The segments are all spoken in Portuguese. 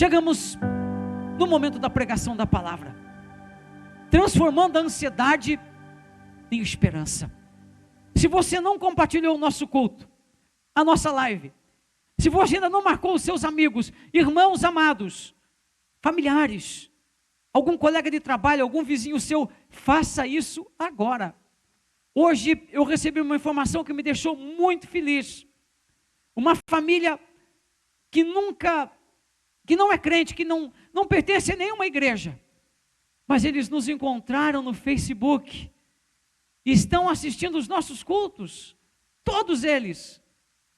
Chegamos no momento da pregação da palavra, transformando a ansiedade em esperança. Se você não compartilhou o nosso culto, a nossa live, se você ainda não marcou os seus amigos, irmãos amados, familiares, algum colega de trabalho, algum vizinho seu, faça isso agora. Hoje eu recebi uma informação que me deixou muito feliz. Uma família que não é crente, que não pertence a nenhuma igreja, mas eles nos encontraram no Facebook, e estão assistindo os nossos cultos, todos eles,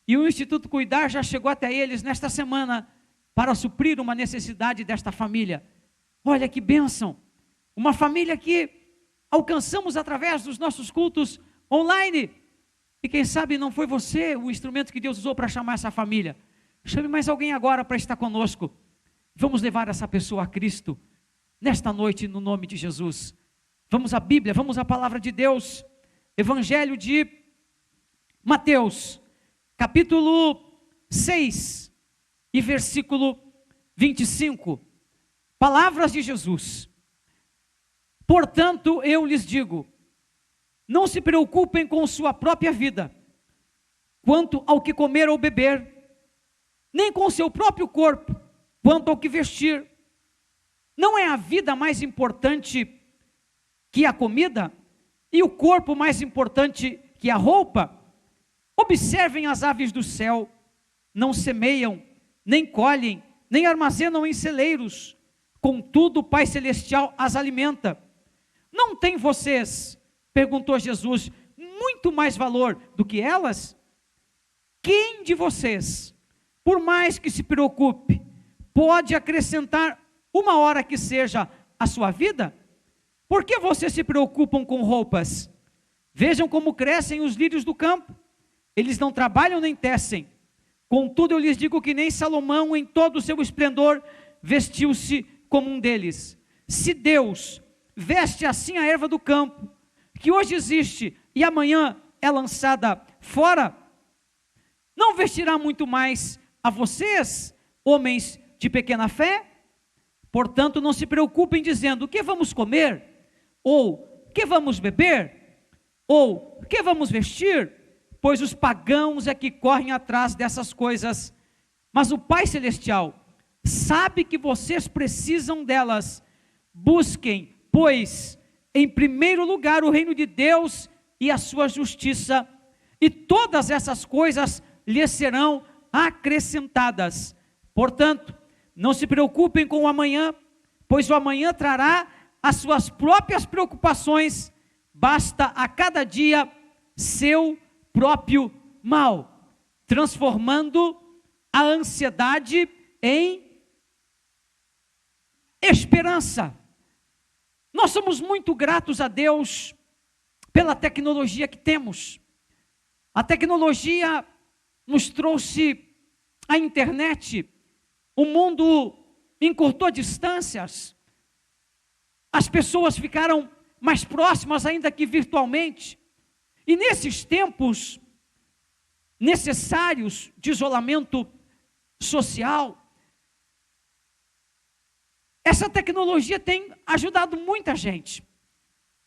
e o Instituto Cuidar já chegou até eles nesta semana, para suprir uma necessidade desta família. Olha que bênção, uma família que alcançamos através dos nossos cultos online, e quem sabe não foi você o instrumento que Deus usou para chamar essa família. Chame mais alguém agora para estar conosco. Vamos levar essa pessoa a Cristo nesta noite, no nome de Jesus. Vamos à Bíblia, vamos à palavra de Deus. Evangelho de Mateus, capítulo 6 e versículo 25. Palavras de Jesus. Portanto, eu lhes digo, não se preocupem com sua própria vida, quanto ao que comer ou beber, nem com seu próprio corpo, quanto ao que vestir. Não é a vida mais importante que a comida, e o corpo mais importante que a roupa? Observem as aves do céu, não semeiam, nem colhem, nem armazenam em celeiros, contudo o Pai Celestial as alimenta. Não tem vocês, perguntou Jesus, muito mais valor do que elas? Quem de vocês, por mais que se preocupe, pode acrescentar uma hora que seja a sua vida? Por que vocês se preocupam com roupas? Vejam como crescem os lírios do campo. Eles não trabalham nem tecem. Contudo, eu lhes digo que nem Salomão, em todo o seu esplendor, vestiu-se como um deles. Se Deus veste assim a erva do campo, que hoje existe e amanhã é lançada fora, não vestirá muito mais a vocês, homens de pequena fé? Portanto, não se preocupem dizendo, o que vamos comer? Ou, o que vamos beber? Ou, o que vamos vestir? Pois os pagãos é que correm atrás dessas coisas, mas o Pai Celestial sabe que vocês precisam delas. Busquem, pois, em primeiro lugar o reino de Deus e a sua justiça, e todas essas coisas lhes serão acrescentadas. Portanto, não se preocupem com o amanhã, pois o amanhã trará as suas próprias preocupações, basta a cada dia seu próprio mal, transformando a ansiedade em esperança. Nós somos muito gratos a Deus pela tecnologia que temos. A tecnologia nos trouxe a internet, o mundo encurtou distâncias, as pessoas ficaram mais próximas ainda que virtualmente, e nesses tempos necessários de isolamento social, essa tecnologia tem ajudado muita gente.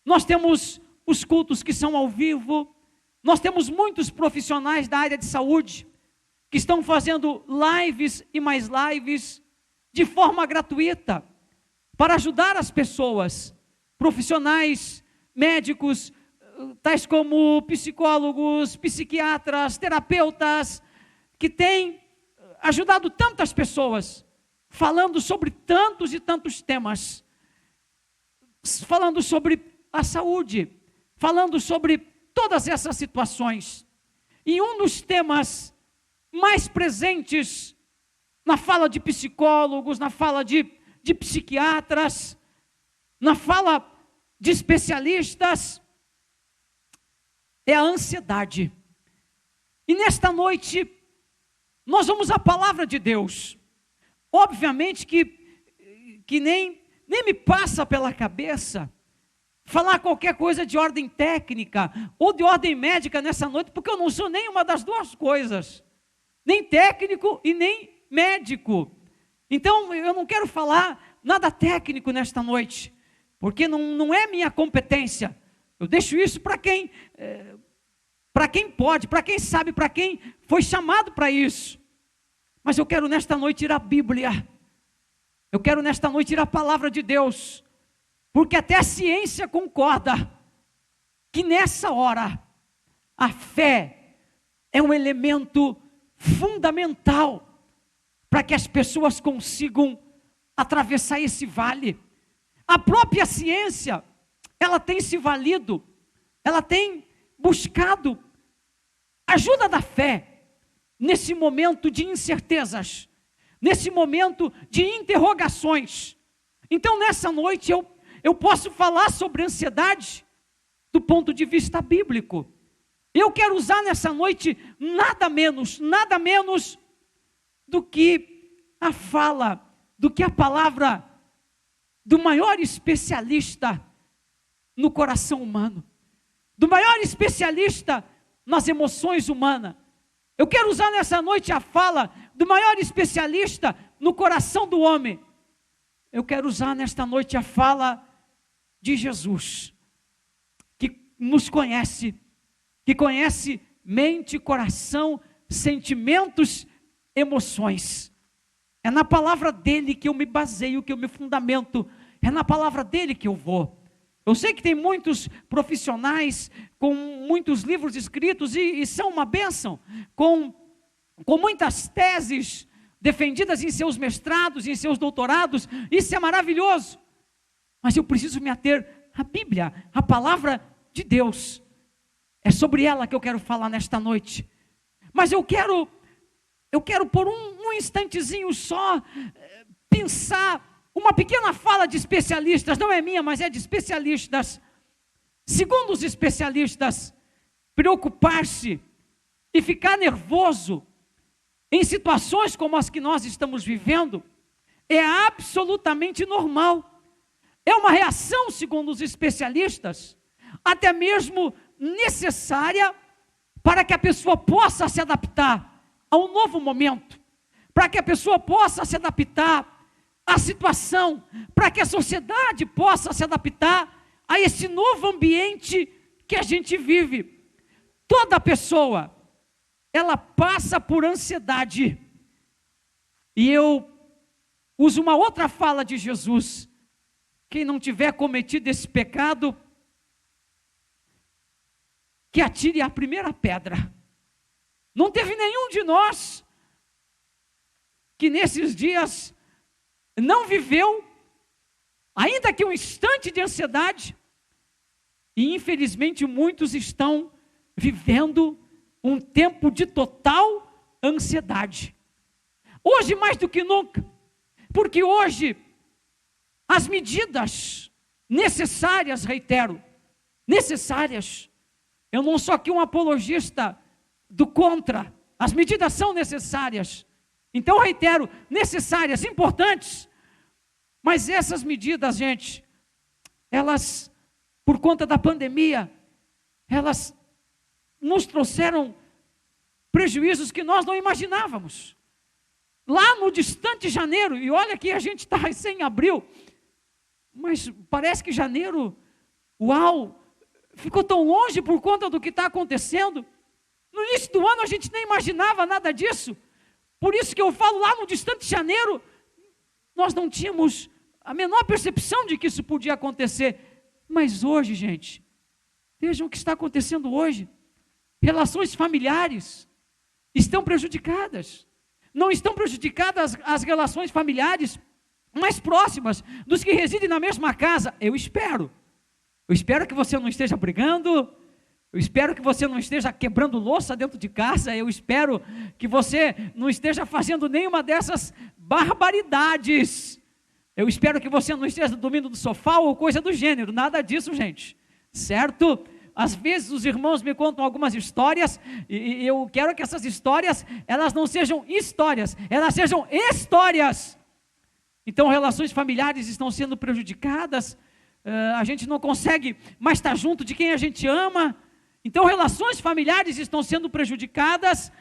Nós temos os cultos que são ao vivo, nós temos muitos profissionais da área de saúde, que estão fazendo lives e mais lives, de forma gratuita, para ajudar as pessoas, profissionais, médicos, tais como psicólogos, psiquiatras, terapeutas, que têm ajudado tantas pessoas, falando sobre tantos e tantos temas, falando sobre a saúde, falando sobre todas essas situações. E um dos temas mais presentes na fala de psicólogos, na fala de psiquiatras, na fala de especialistas, é a ansiedade. E nesta noite, nós vamos à palavra de Deus. Obviamente que nem me passa pela cabeça falar qualquer coisa de ordem técnica ou de ordem médica nessa noite, porque eu não sou nenhuma das duas coisas, nem técnico e nem médico. Então, eu não quero falar nada técnico nesta noite, porque não é minha competência. Eu deixo isso para quem pode, para quem sabe, para quem foi chamado para isso. Mas eu quero nesta noite ir à Bíblia. Eu quero nesta noite ir à palavra de Deus, porque até a ciência concorda que nessa hora a fé é um elemento fundamental para que as pessoas consigam atravessar esse vale. A própria ciência, ela tem se valido, ela tem buscado ajuda da fé nesse momento de incertezas, nesse momento de interrogações. Então nessa noite eu posso falar sobre ansiedade do ponto de vista bíblico. Eu quero usar nessa noite nada menos do que a fala, do que a palavra do maior especialista no coração humano, do maior especialista nas emoções humanas. Eu quero usar nessa noite a fala do maior especialista no coração do homem. Eu quero usar nesta noite a fala de Jesus, que nos conhece, que conhece mente, coração, sentimentos, emoções. É na palavra dele que eu me baseio, que eu me fundamento. É na palavra dele que eu vou. Eu sei que tem muitos profissionais com muitos livros escritos e são uma bênção, com muitas teses defendidas em seus mestrados, em seus doutorados. Isso é maravilhoso. Mas eu preciso me ater à Bíblia, à palavra de Deus. É sobre ela que eu quero falar nesta noite. Mas eu quero por um instantezinho só pensar uma pequena fala de especialistas, não é minha, mas é de especialistas. Segundo os especialistas, preocupar-se e ficar nervoso em situações como as que nós estamos vivendo é absolutamente normal. É uma reação, segundo os especialistas, até mesmo necessária para que a pessoa possa se adaptar a um novo momento, para que a pessoa possa se adaptar à situação, para que a sociedade possa se adaptar a esse novo ambiente que a gente vive. Toda pessoa, ela passa por ansiedade. E eu uso uma outra fala de Jesus: quem não tiver cometido esse pecado, que atire a primeira pedra. Não teve nenhum de nós que nesses dias não viveu, ainda que um instante de ansiedade, e infelizmente muitos estão vivendo um tempo de total ansiedade. Hoje mais do que nunca, porque hoje as medidas necessárias, reitero, necessárias, eu não sou aqui um apologista do contra, as medidas são necessárias, então reitero, necessárias, importantes, mas essas medidas, gente, elas, por conta da pandemia, elas nos trouxeram prejuízos que nós não imaginávamos. Lá no distante janeiro, e olha que a gente está recém em abril, mas parece que janeiro, uau, ficou tão longe por conta do que está acontecendo. No início do ano a gente nem imaginava nada disso. Por isso que eu falo, lá no distante janeiro, nós não tínhamos a menor percepção de que isso podia acontecer. Mas hoje, gente, vejam o que está acontecendo hoje. Relações familiares estão prejudicadas. Não estão prejudicadas as relações familiares mais próximas dos que residem na mesma casa. Eu espero que você não esteja brigando. Eu espero que você não esteja quebrando louça dentro de casa. Eu espero que você não esteja fazendo nenhuma dessas barbaridades. Eu espero que você não esteja dormindo no sofá ou coisa do gênero. Nada disso, gente. Certo? Às vezes os irmãos me contam algumas histórias e eu quero que essas histórias, elas não sejam histórias, elas sejam histórias. Então relações familiares estão sendo prejudicadas. A gente não consegue mais estar junto de quem a gente ama. Então relações familiares estão sendo prejudicadas,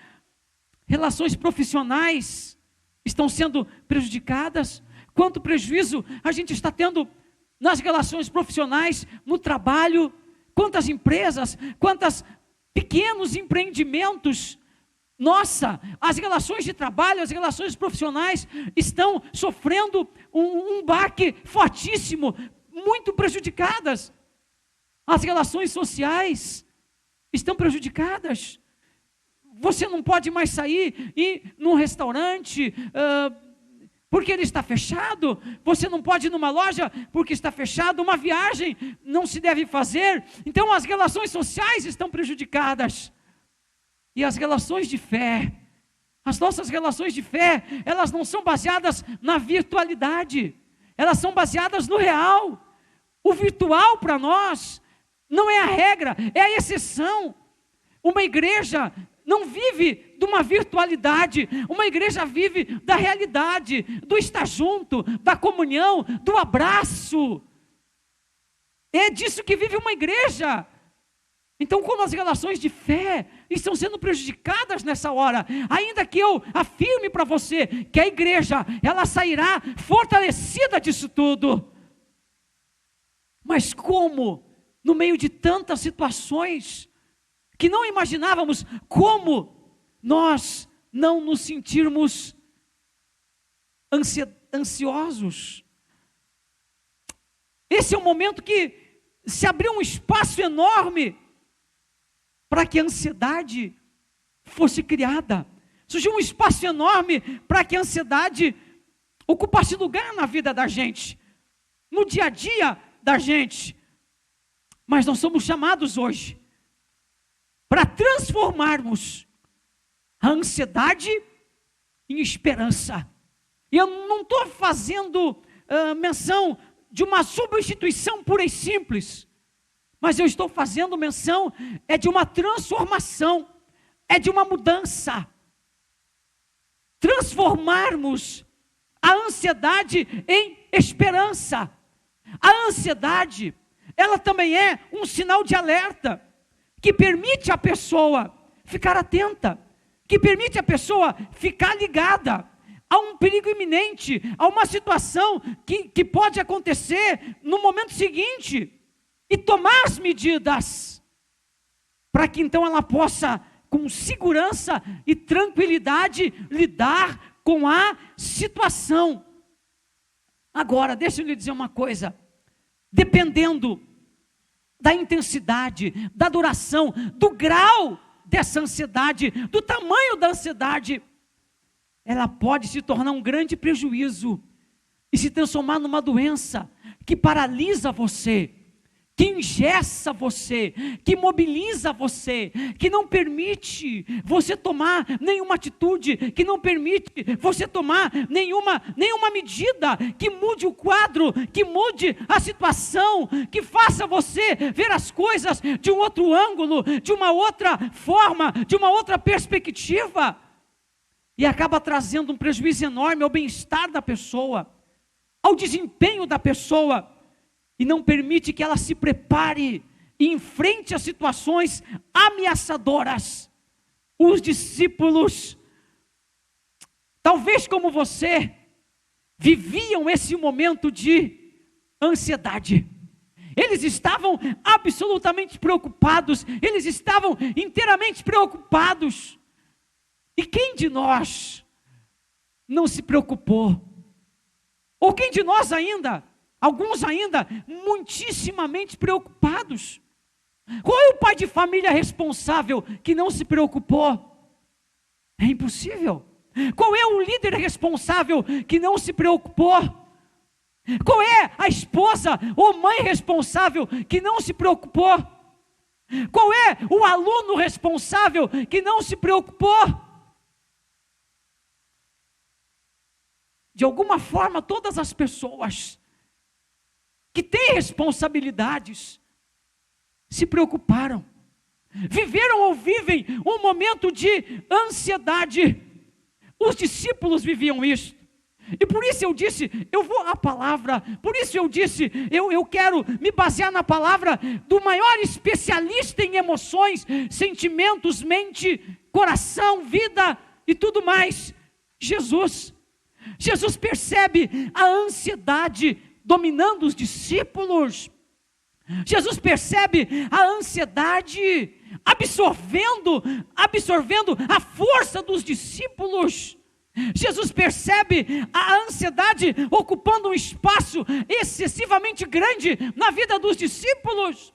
relações profissionais estão sendo prejudicadas, quanto prejuízo a gente está tendo nas relações profissionais, no trabalho, quantas empresas, quantos pequenos empreendimentos. Nossa, as relações de trabalho, as relações profissionais estão sofrendo um baque fortíssimo, muito prejudicadas. As relações sociais estão prejudicadas. Você não pode mais sair e ir num restaurante porque ele está fechado. Você não pode ir numa loja porque está fechado. Uma viagem não se deve fazer. Então as relações sociais estão prejudicadas. E as relações de fé, as nossas relações de fé, elas não são baseadas na virtualidade, elas são baseadas no real. O virtual para nós não é a regra, é a exceção. Uma igreja não vive de uma virtualidade, uma igreja vive da realidade, do estar junto, da comunhão, do abraço. É disso que vive uma igreja. Então, como as relações de fé estão sendo prejudicadas nessa hora, ainda que eu afirme para você que a igreja, ela sairá fortalecida disso tudo, mas como, no meio de tantas situações que não imaginávamos, como nós não nos sentirmos ansiosos? Esse é um momento que se abriu um espaço enorme para que a ansiedade fosse criada. Surgiu um espaço enorme para que a ansiedade ocupasse lugar na vida da gente, no dia a dia da gente. Mas nós somos chamados hoje para transformarmos a ansiedade em esperança. E eu não estou fazendo menção de uma substituição pura e simples, mas eu estou fazendo menção de uma transformação, de uma mudança. Transformarmos a ansiedade em esperança. A ansiedade, ela também é um sinal de alerta, que permite a pessoa ficar atenta, que permite a pessoa ficar ligada a um perigo iminente, a uma situação que pode acontecer no momento seguinte, e tomar as medidas, para que então ela possa, com segurança e tranquilidade, lidar com a situação. Agora, deixa eu lhe dizer uma coisa, dependendo da intensidade, da duração, do grau dessa ansiedade, do tamanho da ansiedade, ela pode se tornar um grande prejuízo e se transformar numa doença que paralisa você, que engessa você, que mobiliza você, que não permite você tomar nenhuma atitude, que não permite você tomar nenhuma medida que mude o quadro, que mude a situação, que faça você ver as coisas de um outro ângulo, de uma outra forma, de uma outra perspectiva, e acaba trazendo um prejuízo enorme ao bem-estar da pessoa, ao desempenho da pessoa, e não permite que ela se prepare e enfrente as situações ameaçadoras. Os discípulos, talvez como você, viviam esse momento de ansiedade. Eles estavam absolutamente preocupados, eles estavam inteiramente preocupados. E quem de nós não se preocupou? Ou quem de nós ainda, alguns ainda, muitíssimamente preocupados? Qual é o pai de família responsável que não se preocupou? É impossível. Qual é o líder responsável que não se preocupou? Qual é a esposa ou mãe responsável que não se preocupou? Qual é o aluno responsável que não se preocupou? De alguma forma, todas as pessoas que têm responsabilidades se preocuparam, viveram ou vivem um momento de ansiedade. Os discípulos viviam isso, e por isso eu disse, eu vou à palavra, por isso eu disse, eu quero me basear na palavra do maior especialista em emoções, sentimentos, mente, coração, vida e tudo mais, Jesus. Jesus percebe a ansiedade dominando os discípulos. Jesus percebe a ansiedade absorvendo a força dos discípulos. Jesus percebe a ansiedade ocupando um espaço excessivamente grande na vida dos discípulos.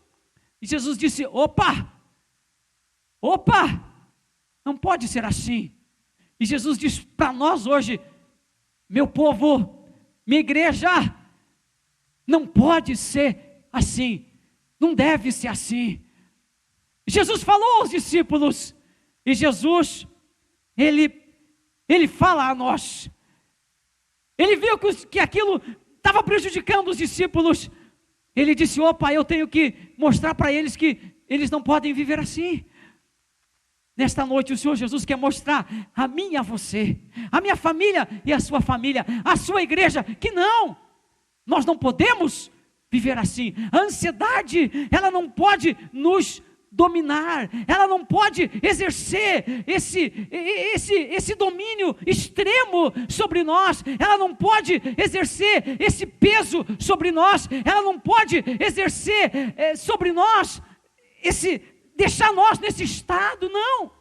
E Jesus disse: opa, não pode ser assim. E Jesus diz para nós hoje: meu povo, minha igreja, não pode ser assim, não deve ser assim. Jesus falou aos discípulos, e Jesus, ele fala a nós. Ele viu que aquilo estava prejudicando os discípulos. Ele disse: opa, eu tenho que mostrar para eles que eles não podem viver assim. Nesta noite o Senhor Jesus quer mostrar a mim e a você, a minha família e a sua família, a sua igreja, que nós não podemos viver assim. A ansiedade, ela não pode nos dominar, ela não pode exercer esse domínio extremo sobre nós, ela não pode exercer esse peso sobre nós, ela não pode exercer sobre nós deixar nós nesse estado, não.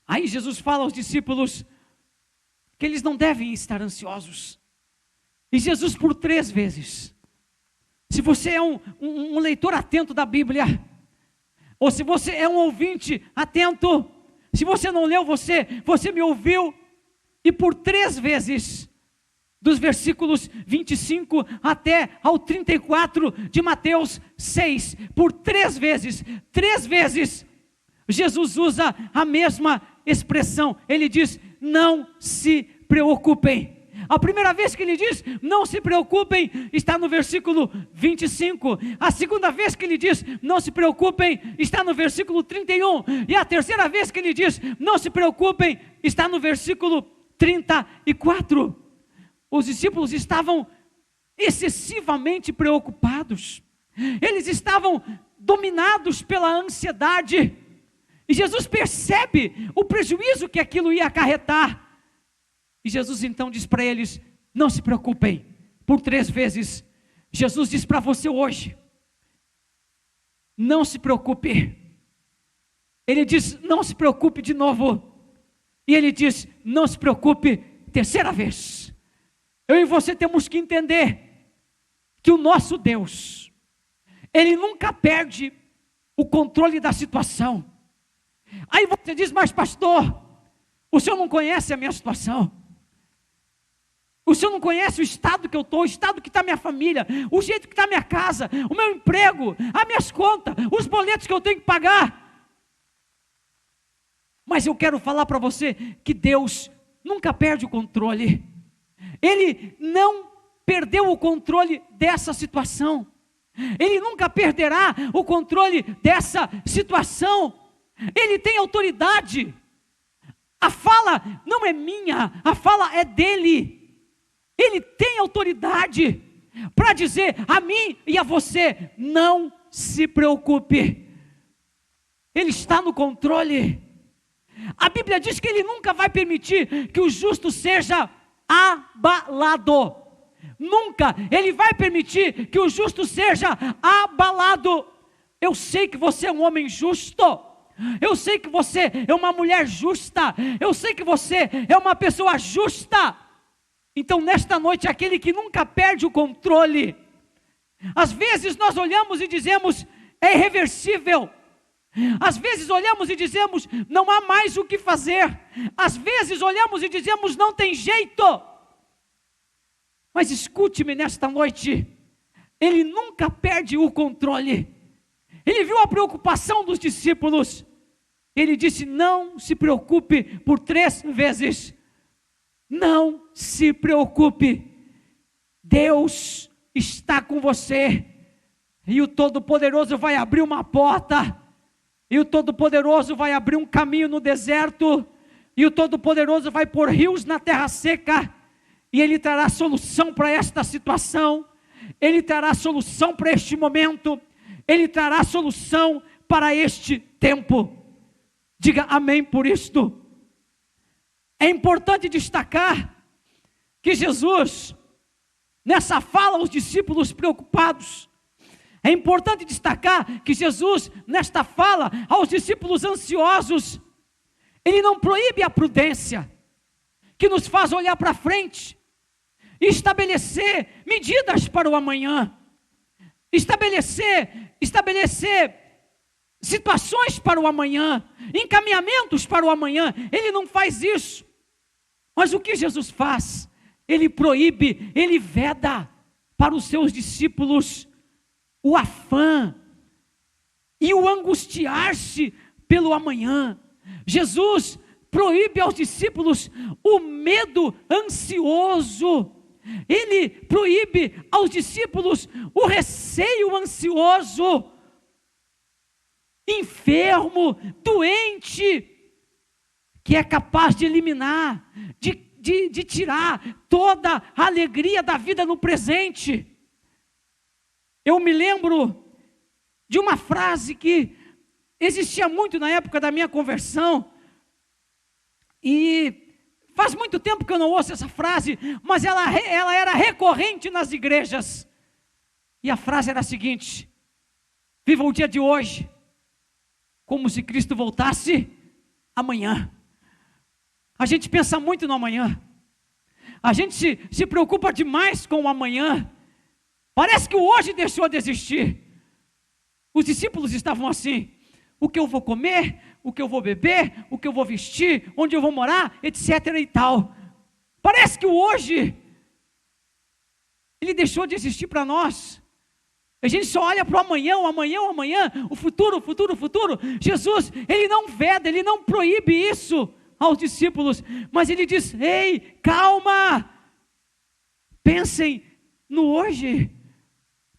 Aí Jesus fala aos discípulos que eles não devem estar ansiosos. E Jesus, por 3 vezes, se você é um leitor atento da Bíblia, ou se você é um ouvinte atento, se você não leu, você me ouviu, e por 3 vezes, dos versículos 25 até ao 34 de Mateus 6, por 3 vezes, Jesus usa a mesma expressão. Ele diz: não se preocupem. A primeira vez que ele diz não se preocupem está no versículo 25. A segunda vez que ele diz não se preocupem está no versículo 31. E a terceira vez que ele diz não se preocupem está no versículo 34. Os discípulos estavam excessivamente preocupados. Eles estavam dominados pela ansiedade. E Jesus percebe o prejuízo que aquilo ia acarretar. E Jesus então diz para eles: não se preocupem. Por 3 vezes, Jesus diz para você hoje: não se preocupe. Ele diz: não se preocupe de novo. E ele diz: não se preocupe, 3ª vez. Eu e você temos que entender que o nosso Deus, Ele nunca perde o controle da situação. Aí você diz: mas pastor, o senhor não conhece a minha situação. O senhor não conhece o estado que eu estou, o estado que está minha família, o jeito que está minha casa, o meu emprego, as minhas contas, os boletos que eu tenho que pagar. Mas eu quero falar para você que Deus nunca perde o controle. Ele não perdeu o controle dessa situação. Ele nunca perderá o controle dessa situação. Ele tem autoridade. A fala não é minha, a fala é dele. Ele tem autoridade para dizer a mim e a você: não se preocupe. Ele está no controle. A Bíblia diz que Ele nunca vai permitir que o justo seja abalado. Nunca Ele vai permitir que o justo seja abalado. Eu sei que você é um homem justo. Eu sei que você é uma mulher justa. Eu sei que você é uma pessoa justa. Então nesta noite, aquele que nunca perde o controle. Às vezes nós olhamos e dizemos: é irreversível. Às vezes olhamos e dizemos: não há mais o que fazer. Às vezes olhamos e dizemos: não tem jeito. Mas escute-me nesta noite, Ele nunca perde o controle. Ele viu a preocupação dos discípulos. Ele disse: não se preocupe, por 3 vezes. Não se preocupe. Deus está com você. E o Todo-Poderoso vai abrir uma porta. E o Todo-Poderoso vai abrir um caminho no deserto. E o Todo-Poderoso vai pôr rios na terra seca. E Ele trará solução para esta situação. Ele trará solução para este momento. Ele trará solução para este tempo. Diga amém por isto. É importante destacar que Jesus, nessa fala aos discípulos preocupados, é importante destacar que Jesus, nesta fala aos discípulos ansiosos, Ele não proíbe a prudência, que nos faz olhar para frente, e estabelecer medidas para o amanhã, estabelecer situações para o amanhã, encaminhamentos para o amanhã. Ele não faz isso. Mas o que Jesus faz? Ele proíbe, ele veda para os seus discípulos o afã e o angustiar-se pelo amanhã. Jesus proíbe aos discípulos o medo ansioso. Ele proíbe aos discípulos o receio ansioso. Enfermo, doente, que é capaz de eliminar, de tirar toda a alegria da vida no presente. Eu me lembro de uma frase que existia muito na época da minha conversão, e faz muito tempo que eu não ouço essa frase, mas ela era recorrente nas igrejas, e a frase era a seguinte: viva o dia de hoje, como se Cristo voltasse amanhã. A gente pensa muito no amanhã, a gente se preocupa demais com o amanhã, parece que o hoje deixou de existir. Os discípulos estavam assim: o que eu vou comer, o que eu vou beber, o que eu vou vestir, onde eu vou morar, etc. e tal. Parece que o hoje, ele deixou de existir para nós. A gente só olha para o amanhã, o futuro. Jesus, ele não veda, ele não proíbe isso aos discípulos, mas ele diz: ei, calma, pensem no hoje,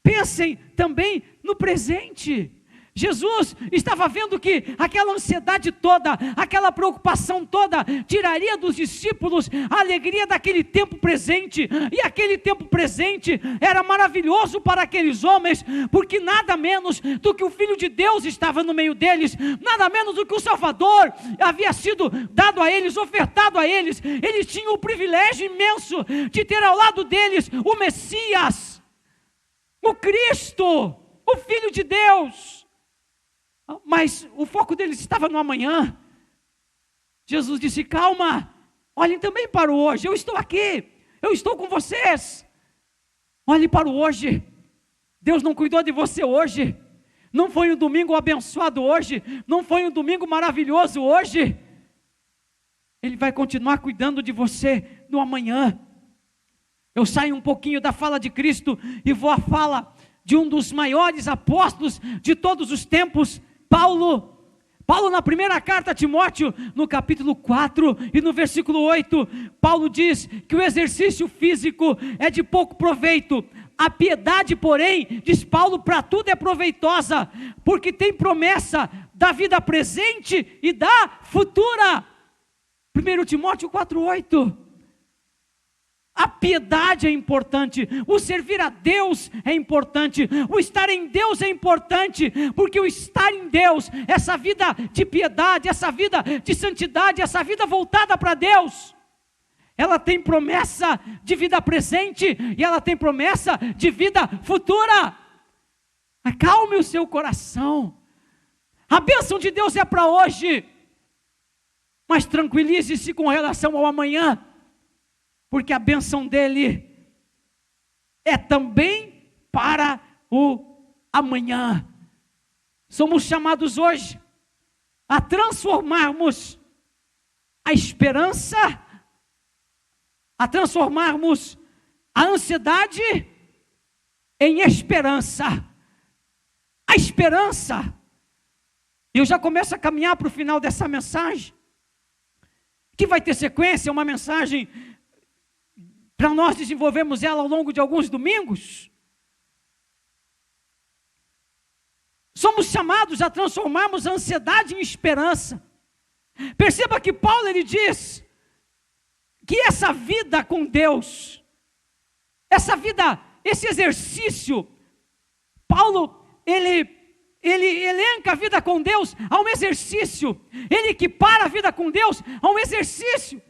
pensem também no presente. Jesus estava vendo que aquela ansiedade toda, aquela preocupação toda, tiraria dos discípulos a alegria daquele tempo presente, e aquele tempo presente era maravilhoso para aqueles homens, porque nada menos do que o Filho de Deus estava no meio deles, nada menos do que o Salvador havia sido dado a eles, ofertado a eles. Eles tinham o privilégio imenso de ter ao lado deles o Messias, o Cristo, o Filho de Deus. Mas o foco deles estava no amanhã. Jesus disse: calma, olhem também para o hoje. Eu estou aqui, eu estou com vocês. Olhem para o hoje. Deus não cuidou de você hoje, não foi um domingo abençoado hoje, não foi um domingo maravilhoso hoje. Ele vai continuar cuidando de você no amanhã. Eu saio um pouquinho da fala de Cristo e vou à fala de um dos maiores apóstolos de todos os tempos, Paulo, na primeira carta a Timóteo, no capítulo 4 e no versículo 8, Paulo diz que o exercício físico é de pouco proveito. A piedade, porém, diz Paulo, para tudo é proveitosa, porque tem promessa da vida presente e da futura. 1 Timóteo 4:8. A piedade é importante, o servir a Deus é importante, o estar em Deus é importante, porque o estar em Deus, essa vida de piedade, essa vida de santidade, essa vida voltada para Deus, ela tem promessa de vida presente e ela tem promessa de vida futura. Acalme o seu coração. A bênção de Deus é para hoje, mas tranquilize-se com relação ao amanhã, porque a bênção dele é também para o amanhã. Somos chamados hoje a transformarmos a esperança, a transformarmos a ansiedade em esperança. A esperança. Eu já começo a caminhar para o final dessa mensagem, que vai ter sequência, uma mensagem para nós desenvolvermos ela ao longo de alguns domingos. Somos chamados a transformarmos a ansiedade em esperança. Perceba que Paulo, ele diz que essa vida com Deus, essa vida, esse exercício, Paulo, ele elenca a vida com Deus a um exercício, ele equipara a vida com Deus a um exercício.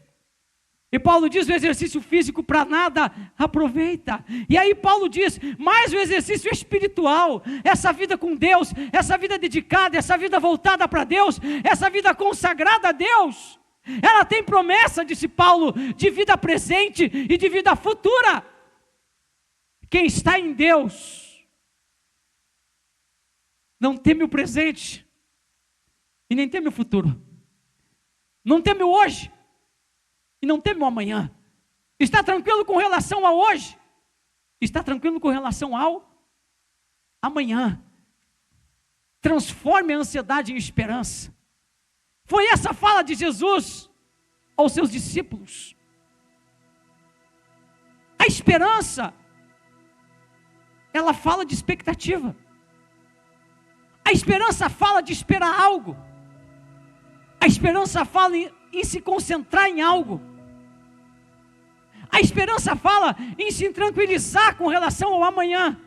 E Paulo diz: o exercício físico para nada aproveita. E aí Paulo diz: mais o exercício espiritual, essa vida com Deus, essa vida dedicada, essa vida voltada para Deus, essa vida consagrada a Deus, ela tem promessa, disse Paulo, de vida presente e de vida futura. Quem está em Deus não teme o presente e nem teme o futuro, não teme o hoje e não teme o amanhã. Está tranquilo com relação a hoje, está tranquilo com relação ao amanhã. Transforme a ansiedade em esperança. Foi essa a fala de Jesus aos seus discípulos. A esperança, ela fala de expectativa. A esperança fala de esperar algo. A esperança fala em se concentrar em algo. A esperança fala em se tranquilizar com relação ao amanhã.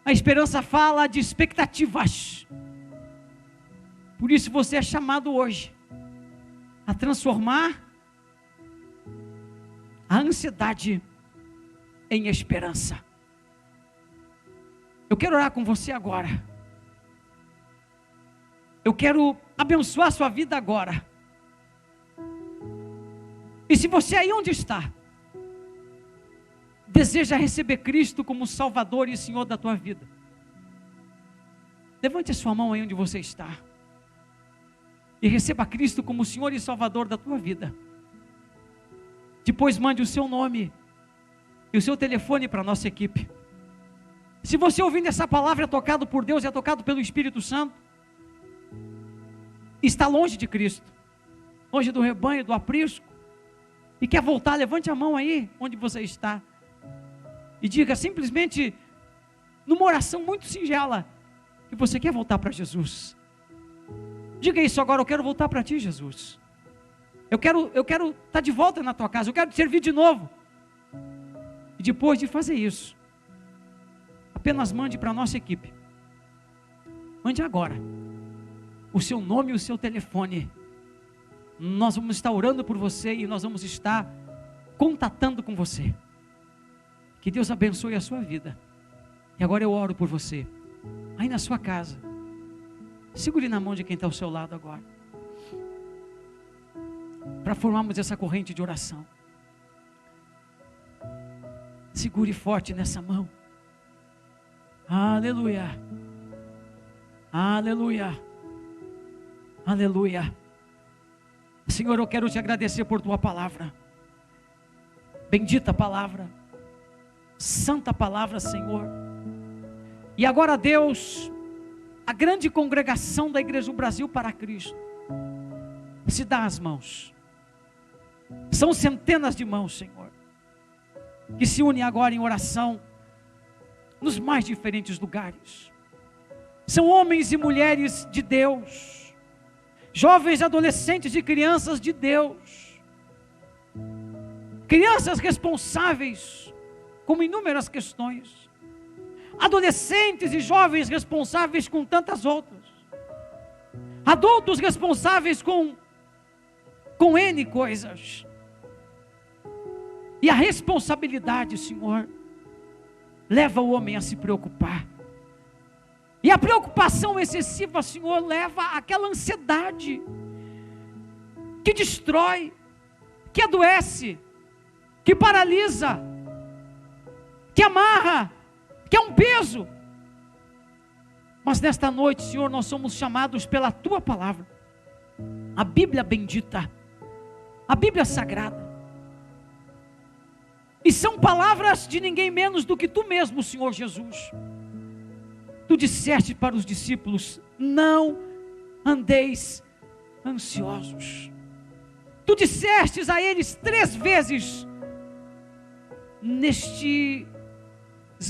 A esperança fala de expectativas. Por isso você é chamado hoje a transformar a ansiedade em esperança. Eu quero orar com você agora. Eu quero abençoar a sua vida agora. E se você aí onde está, deseja receber Cristo como Salvador e Senhor da tua vida, levante a sua mão aí onde você está e receba Cristo como Senhor e Salvador da tua vida. Depois mande o seu nome e o seu telefone para a nossa equipe. Se você ouvindo essa palavra é tocado por Deus, é tocado pelo Espírito Santo, está longe de Cristo, longe do rebanho, do aprisco, e quer voltar, levante a mão aí onde você está e diga simplesmente, numa oração muito singela, que você quer voltar para Jesus. Diga isso agora: eu quero voltar para ti, Jesus. Eu quero estar de volta na tua casa, eu quero te servir de novo. E depois de fazer isso, apenas mande para a nossa equipe, mande agora o seu nome e o seu telefone. Nós vamos estar orando por você e nós vamos estar contatando com você. Que Deus abençoe a sua vida. E agora eu oro por você, aí na sua casa. Segure na mão de quem está ao seu lado agora, para formarmos essa corrente de oração. Segure forte nessa mão. Aleluia, aleluia, aleluia. Senhor, eu quero te agradecer por tua palavra, bendita palavra, santa palavra, Senhor. E agora, Deus, a grande congregação da Igreja do Brasil para Cristo se dá as mãos. São centenas de mãos, Senhor, que se unem agora em oração nos mais diferentes lugares. São homens e mulheres de Deus, jovens, adolescentes e crianças de Deus, crianças responsáveis com inúmeras questões, adolescentes e jovens responsáveis com tantas outras, adultos responsáveis com N coisas. E a responsabilidade, Senhor, leva o homem a se preocupar. E a preocupação excessiva, Senhor, leva àquela ansiedade que destrói, que adoece, que paralisa, que amarra, que é um peso. Mas nesta noite, Senhor, nós somos chamados pela tua palavra, a Bíblia bendita, a Bíblia sagrada. E são palavras de ninguém menos do que tu mesmo, Senhor Jesus. Tu disseste para os discípulos: não andeis ansiosos. Tu dissestes a eles 3 vezes nestes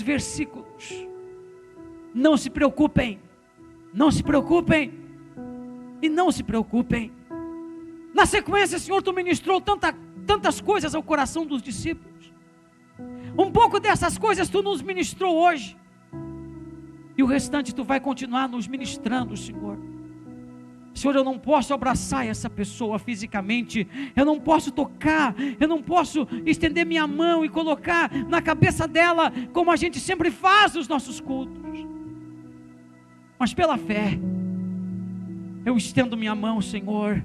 versículos: não se preocupem, não se preocupem e não se preocupem. Na sequência, Senhor, tu ministrou tantas coisas ao coração dos discípulos. Um pouco dessas coisas tu nos ministrou hoje, e o restante tu vai continuar nos ministrando, Senhor. Senhor, eu não posso abraçar essa pessoa fisicamente, eu não posso tocar, eu não posso estender minha mão e colocar na cabeça dela, como a gente sempre faz nos nossos cultos. Mas pela fé, eu estendo minha mão, Senhor,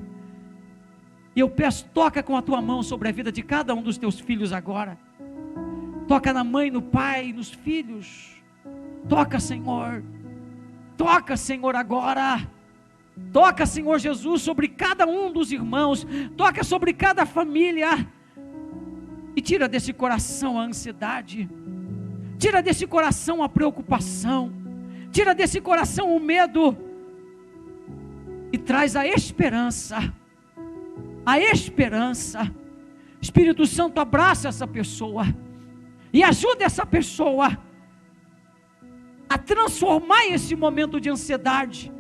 e eu peço, toca com a tua mão sobre a vida de cada um dos teus filhos agora. Toca na mãe, no pai, nos filhos. Toca, Senhor. Toca, Senhor, agora. Toca, Senhor Jesus, sobre cada um dos irmãos. Toca sobre cada família. E tira desse coração a ansiedade. Tira desse coração a preocupação. Tira desse coração o medo. E traz a esperança. A esperança. Espírito Santo, abraça essa pessoa. E ajuda essa pessoa a transformar esse momento de ansiedade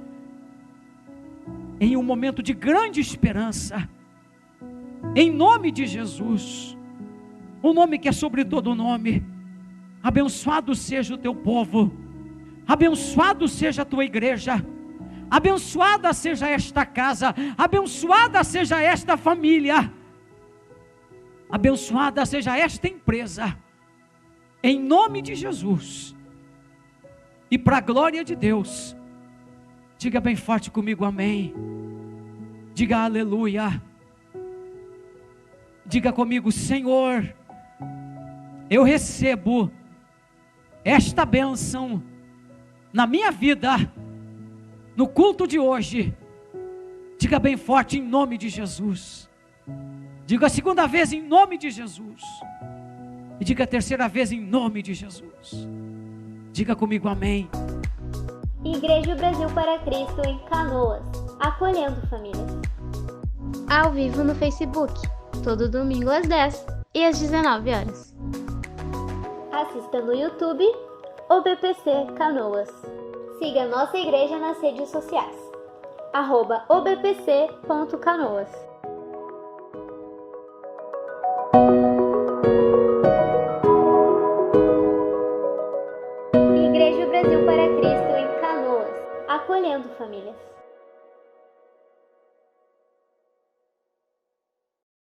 em um momento de grande esperança, em nome de Jesus, o nome que é sobre todo nome. Abençoado seja o teu povo, abençoado seja a tua igreja, abençoada seja esta casa, abençoada seja esta família, abençoada seja esta empresa, em nome de Jesus, e para a glória de Deus. Diga bem forte comigo, amém. Diga aleluia. Diga comigo, Senhor, eu recebo esta bênção na minha vida, no culto de hoje. Diga bem forte, em nome de Jesus. Diga a segunda vez, em nome de Jesus. E diga a terceira vez, em nome de Jesus. Diga comigo, amém. Igreja Brasil para Cristo em Canoas, acolhendo famílias. Ao vivo no Facebook, todo domingo às 10 e às 19 horas. Assista no YouTube, OBPC Canoas. Siga nossa igreja nas redes sociais, @obpc.canoas. Igreja Brasil para Cristo em Canoas, acolhendo famílias.